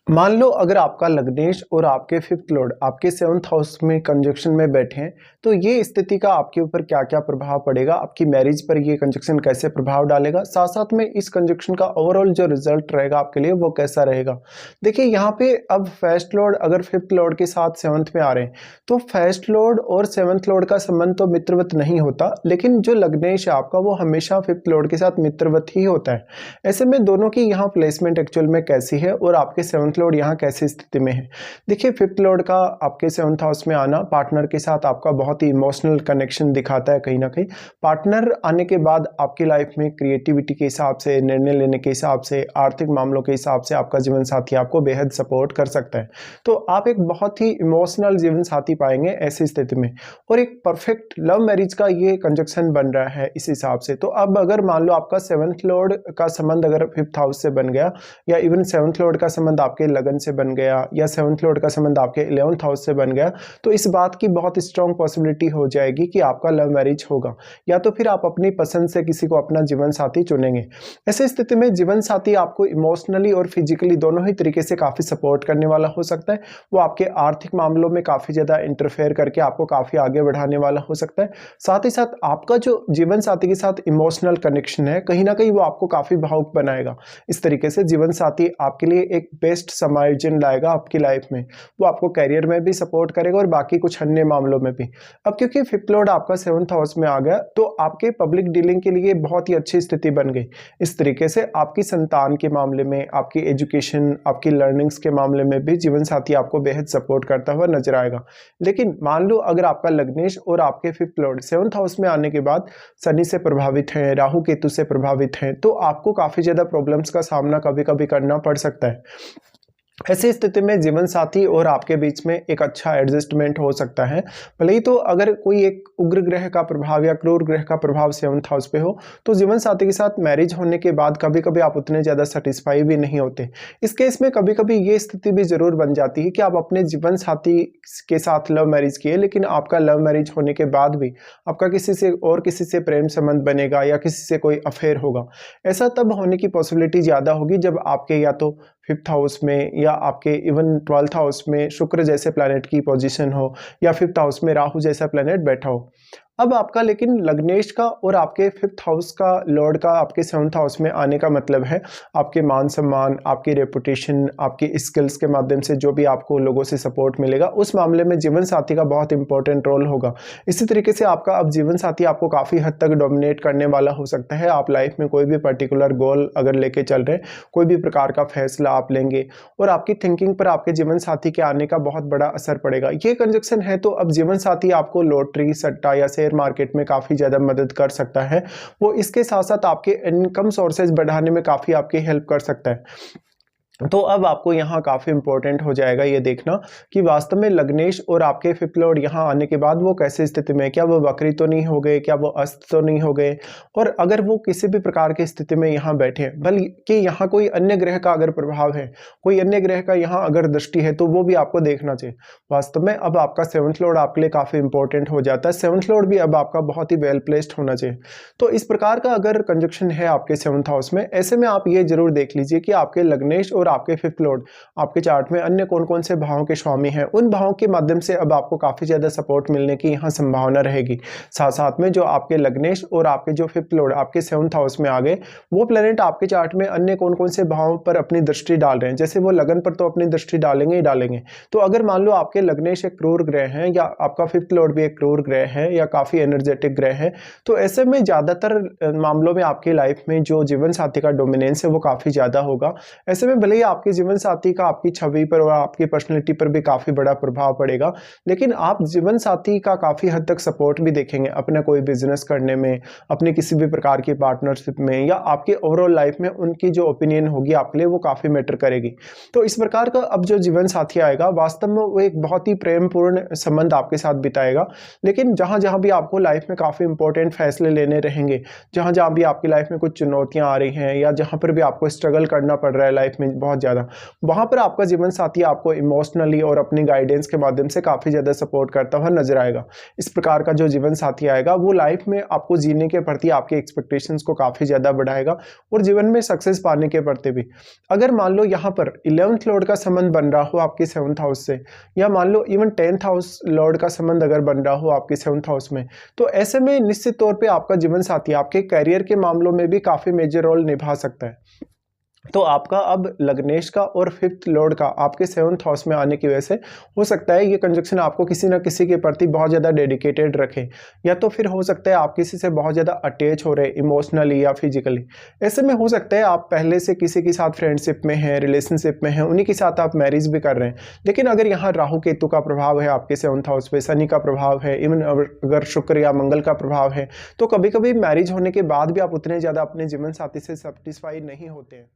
मान लो अगर आपका लग्नेश और आपके फिफ्थ लॉर्ड आपके सेवंथ हाउस में कंजक्शन में बैठे हैं, तो ये स्थिति का आपके ऊपर क्या क्या प्रभाव पड़ेगा, आपकी मैरिज पर ये कंजक्शन कैसे प्रभाव डालेगा, साथ साथ में इस कंजक्शन का ओवरऑल जो रिजल्ट रहेगा आपके लिए वो कैसा रहेगा। देखिए यहाँ पे अब फर्स्ट लॉर्ड अगर फिफ्थ लॉर्ड के साथ सेवंथ में आ रहे हैं, तो फर्स्ट लॉर्ड और सेवंथ लॉर्ड का संबंध तो मित्रवत नहीं होता, लेकिन जो लग्नेश है आपका वो हमेशा फिफ्थ लॉर्ड के साथ मित्रवत ही होता है। ऐसे में दोनों की यहाँ प्लेसमेंट एक्चुअल में कैसी है और आपके सेवंथ लॉर्ड यहाँ कैसी स्थिति में है। देखिए फिफ्थ लॉर्ड का आपके सेवंथ हाउस में आना पार्टनर के साथ आपका बहुत ही इमोशनल कनेक्शन दिखाता है। कहीं ना कहीं पार्टनर आने के बाद आपकी लाइफ में क्रिएटिविटी के हिसाब से, निर्णय लेने के हिसाब से, आर्थिक मामलों के हिसाब से आपका जीवन साथी आपको बेहद सपोर्ट कर सकता है। तो आप एक बहुत ही इमोशनल जीवन साथी पाएंगे ऐसी स्थिति में, और एक परफेक्ट लव मैरिज का ये कंजक्शन बन रहा है इस हिसाब से। तो अब अगर मान लो आपका सेवंथ लॉर्ड का संबंध अगर फिफ्थ हाउस से बन गया, या इवन सेवंथ लॉर्ड का संबंध आपके लगन से बन गया, या सेवंथ लॉर्ड का संबंध आपके 11th हाउस से बन गया, तो इस बात की बहुत स्ट्रॉन्ग पॉसिबिलिटी हो जाएगी कि आपका लव मैरिज होगा, या तो फिर आप अपनी पसंद से किसी को अपना जीवन साथी चुनेंगे। ऐसे स्थिति में जीवन साथी आपको इमोशनली और फिजिकली दोनों ही तरीके से काफी सपोर्ट करने वाला हो सकता है। वो आपके आर्थिक मामलों में काफी ज्यादा इंटरफेयर करके आपको काफी आगे बढ़ाने वाला हो सकता है। साथ ही साथ आपका जो जीवन साथी के साथ इमोशनल कनेक्शन है, कहीं ना कहीं वो आपको काफी भावुक बनाएगा। इस तरीके से जीवन साथी आपके लिए एक बेस्ट समायोजन लाएगा आपकी लाइफ में। वो आपको करियर में भी सपोर्ट करेगा और बाकी कुछ अन्य मामलों में भी। अब क्योंकि फिफ्थ लॉर्ड आपका सेवंथ हाउस में आ गया, तो आपके पब्लिक डीलिंग के लिए बहुत ही अच्छी स्थिति बन गई। इस तरीके से आपकी संतान के मामले में, आपकी एजुकेशन, आपकी लर्निंग्स के मामले में भी जीवन साथी आपको बेहद सपोर्ट करता हुआ नजर आएगा। लेकिन मान लो अगर आपका लग्नेश और आपके फिफ्थ लॉर्ड सेवंथ हाउस में आने के बाद शनि से प्रभावित हैं, राहु केतु से प्रभावित हैं, तो आपको काफी ज्यादा प्रॉब्लम्स का सामना कभी कभी करना पड़ सकता है। ऐसी स्थिति में जीवन साथी और आपके बीच में एक अच्छा एडजस्टमेंट हो सकता है। भले ही तो अगर कोई एक उग्र ग्रह का प्रभाव या क्रूर ग्रह का प्रभाव सेवंथ हाउस पे हो, तो जीवन साथी के साथ मैरिज होने के बाद कभी कभी आप उतने ज़्यादा सेटिस्फाई भी नहीं होते। इस केस में कभी कभी ये स्थिति भी ज़रूर बन जाती है कि आप अपने जीवन साथी के साथ लव मैरिज किए, लेकिन आपका लव मैरिज होने के बाद भी आपका किसी से प्रेम संबंध बनेगा या किसी से कोई अफेयर होगा। ऐसा तब होने की पॉसिबिलिटी ज़्यादा होगी जब आपके या तो फिफ्थ हाउस में या आपके इवन 12th हाउस में शुक्र जैसे प्लैनेट की पोजीशन हो, या फिफ्थ हाउस में राहु जैसा प्लैनेट बैठा हो। अब आपका लेकिन लग्नेश का और आपके फिफ्थ हाउस का लॉर्ड का आपके सेवंथ हाउस में आने का मतलब है आपके मान सम्मान, आपकी रेपुटेशन, आपकी स्किल्स के माध्यम से जो भी आपको लोगों से सपोर्ट मिलेगा, उस मामले में जीवन साथी का बहुत इंपॉर्टेंट रोल होगा। इसी तरीके से आपका अब जीवन साथी आपको काफ़ी हद तक डोमिनेट करने वाला हो सकता है। आप लाइफ में कोई भी पर्टिकुलर गोल अगर लेके चल रहे हैं, कोई भी प्रकार का फैसला आप लेंगे, और आपकी थिंकिंग पर आपके जीवन साथी के आने का बहुत बड़ा असर पड़ेगा। ये कंजक्शन है, तो अब जीवन साथी आपको लॉटरी, सट्टा या शेयर मार्केट में काफी ज्यादा मदद कर सकता है। वो इसके साथ साथ आपके इनकम सोर्सेज बढ़ाने में काफी आपकी हेल्प कर सकता है। तो अब आपको यहाँ काफ़ी इंपॉर्टेंट हो जाएगा ये देखना कि वास्तव में लग्नेश और आपके फिफ्थ लॉर्ड यहाँ आने के बाद वो कैसे स्थिति में है। क्या वो वक्री तो नहीं हो गए, क्या वो अस्त तो नहीं हो गए, और अगर वो किसी भी प्रकार की स्थिति में यहाँ बैठे हैं, बल्कि यहाँ कोई अन्य ग्रह का अगर प्रभाव है, कोई अन्य ग्रह का यहाँ अगर दृष्टि है, तो वो भी आपको देखना चाहिए। वास्तव में अब आपका सेवंथ लॉर्ड आपके लिए काफ़ी इंपॉर्टेंट हो जाता है। सेवंथ लॉर्ड भी अब आपका बहुत ही वेल प्लेस्ड होना चाहिए। तो इस प्रकार का अगर कंजक्शन है आपके सेवंथ हाउस में, ऐसे में आप ये जरूर देख लीजिए कि आपके लग्नेश और आपके फिफ्थ लॉर्ड आपके चार्ट में अन्य कौन कौन से भावों के स्वामी हैं। उन भावों के माध्यम से अब आपको काफी ज्यादा सपोर्ट मिलने की यहाँ संभावना रहेगी। साथ साथ में जो आपके लग्नेश और आपके जो फिफ्थ लॉर्ड आपके सेवंथ हाउस में आ गए, वो प्लेनेट आपके चार्ट में अन्य कौन कौन से भावों पर अपनी दृष्टि डाल रहे हैं। जैसे वो लगन पर तो अपनी दृष्टि डालेंगे ही डालेंगे। तो अगर मान लो आपके लग्नेश एक क्रूर ग्रह है, या आपका फिफ्थ लॉर्ड भी एक क्रूर ग्रह है, या काफी एनर्जेटिक ग्रह है, तो ऐसे में ज्यादातर मामलों में आपकी लाइफ में जो जीवन साथी का डोमिनेंस है वो काफी ज्यादा होगा। ऐसे में भले ही आपके जीवन साथी का आपकी छवि पर और आपकी पर्सनैलिटी पर भी काफी बड़ा प्रभाव पड़ेगा, लेकिन आप जीवन साथी का काफी हद तक सपोर्ट भी देखेंगे अपना कोई बिजनेस करने में, अपने किसी भी प्रकार की पार्टनरशिप में, या आपके ओवरऑल लाइफ में उनकी जो ओपिनियन होगी आपके लिए वो काफी मैटर करेगी। तो इस प्रकार का अब जो जीवन साथी आएगा, वास्तव में वो एक बहुत ही प्रेमपूर्ण संबंध आपके साथ बिताएगा। लेकिन जहां जहां भी आपको लाइफ में काफी इंपॉर्टेंट फैसले लेने रहेंगे, जहां जहां भी आपकी लाइफ में कुछ चुनौतियां आ रही हैं, या जहां पर भी आपको स्ट्रगल करना पड़ रहा है लाइफ में बहुत ज़्यादा। वहाँ पर आपका जीवन साथी आपको इमोशनली और अपनी गाइडेंस के माध्यम से काफ़ी ज़्यादा सपोर्ट करता हुआ नजर आएगा। इस प्रकार का जो जीवन साथी आएगा वो लाइफ में आपको जीने के प्रति आपके एक्सपेक्टेशंस को काफ़ी ज़्यादा बढ़ाएगा और जीवन में सक्सेस पाने के प्रति भी। अगर मान लो यहाँ पर 11th लॉर्ड का संबंध बन रहा हो आपके 7th हाउस से, या मान लो इवन 10th हाउस लॉर्ड का संबंध अगर बन रहा हो आपके 7th हाउस में, तो ऐसे में निश्चित तौर पे आपका जीवन साथी आपके करियर के मामलों में भी काफ़ी मेजर रोल निभा सकता है। तो आपका अब लग्नेश का और 5th लॉर्ड का आपके 7th हाउस में आने की वजह से हो सकता है ये कंजक्शन आपको किसी न किसी के प्रति बहुत ज़्यादा डेडिकेटेड रखे, या तो फिर हो सकता है आप किसी से बहुत ज़्यादा अटैच हो रहे इमोशनली या फिजिकली। ऐसे में हो सकता है आप पहले से किसी के साथ फ्रेंडशिप में हैं, रिलेशनशिप में हैं, उन्हीं के साथ आप मैरिज भी कर रहे हैं, लेकिन अगर यहाँ राहु केतु का प्रभाव है आपके 7th हाउस पे, शनि का प्रभाव है, इवन अगर शुक्र या मंगल का प्रभाव है, तो कभी कभी मैरिज होने के बाद भी आप उतने ज़्यादा अपने जीवन साथी से सेटिस्फाई नहीं होते हैं।